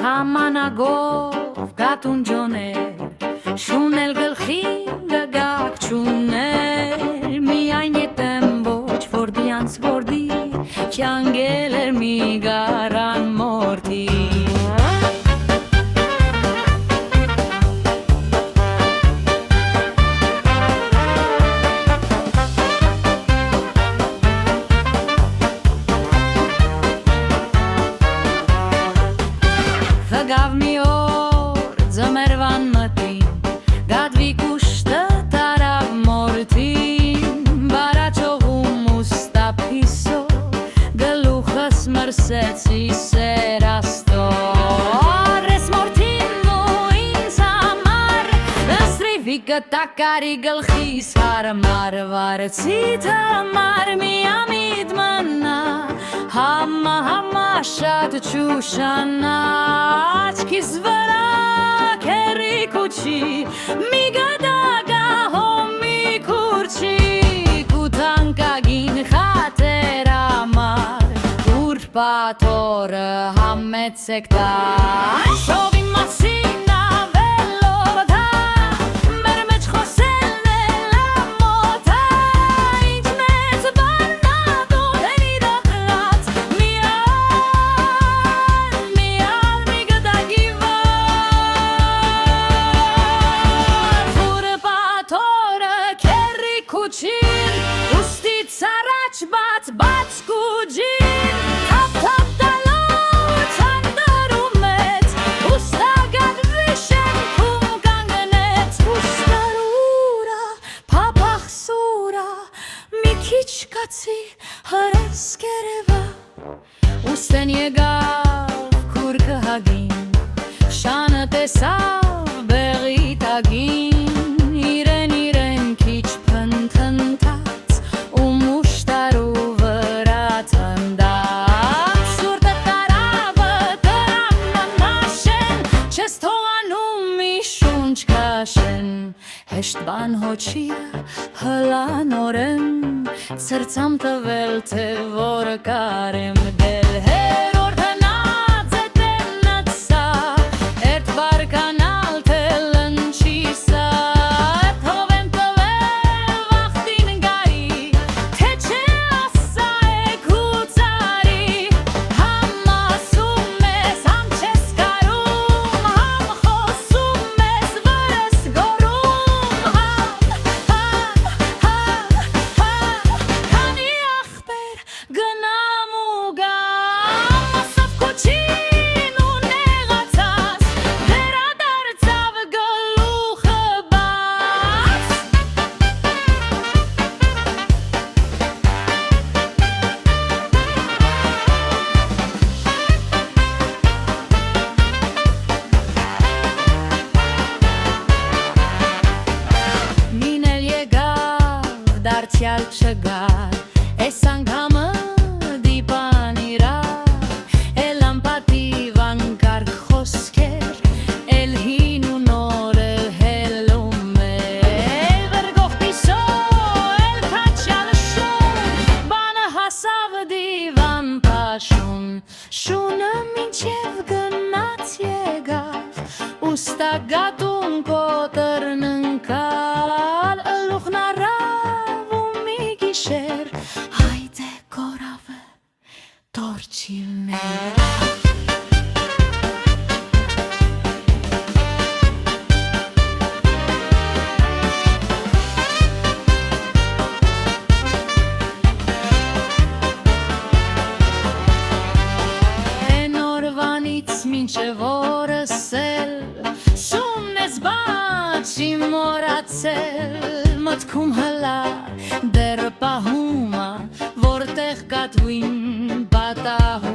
Hamanagov gatun ջոներ Շունել գլխին գգակ չուներ Միայն ետեմ ոչ որդյանց որդի Չանգել էր մի գարան մորդի Գավ մի օր ձմերվան մտին Գադվի կուշտը տարավ մորթին Բարաչողում ուստապիսո Գլուխս մրսեցի սերաստո Արես մորթին ու ինձ համար Սրիվի կտակարի գլխիս հարմար Վարեցի թամար մի ամիդ մնա Համա շատ չուշանա Աչքիս վրա քերի կուչի Մի գադագա հոմի կուրչի Կութանկագին խատեր ամար Ուրպատորը համեցեք դա Շովի մասին ավելով դա Մեր մեջ խոսելն էլ ամոթա Ինչ մեծ բանա դոհեն իրակլած Միալ մի գդագի վար Ուրպատորը քերի կուչին Ուստից առաջ բաց կուջին Թապ տալով ծանդարում էց Ուստագատ վիշեմ կում կանգնեց Ուստարուրա, պապախ սուրա Մի քիչ կացի հրես կերևա Ուստեն եկավ քուրկը հագին Շանը տեսավ բեղի տագին Իրեն քիչ փնթնթաց ու մուշտարու վրա թնդաց Սուրտը տարավը տրամնաշեն Չես թողանում մի շունչ կաշեն Հեշտ բան հոչիը հլանորեն Ծրծամ տվել թե որ կարեմ դել Հերոր հնած է տենացա Էրդ բարկանալ թե լնչի սա Թովեն տվել վախտին գարի Թե չէ ասա է կուծարի Համ ասում ես, համ չես կարում Համ խոսում ես վրս գորում Քանի ախպեր գնամ ու գամ Ասավ կոչին ու նեղացած Վերադարձավ գլուխը բաց Մին էլ եկավ, դարձյալ չգար Էս անգամը դիպան իրար Էլ անպատիվ անկարգ խոսքեր Էլ հին ու նոր էլ հելում էր Վրգով պիսո էլ քաչյալ շուն Բանը հասավ դիվան պաշուն Շունը մինչև գնաց եկավ Ուստագատուն կոտրն ընկալ Ըլուխն առավ ու մի գիշեր Հայդե կորավը տորջիլներ Են օրվանից մինչև օրս էլ Շունն ես բաչի մորացել Մտքում հլա դեր պահումա Որտեղ կատվին պատահում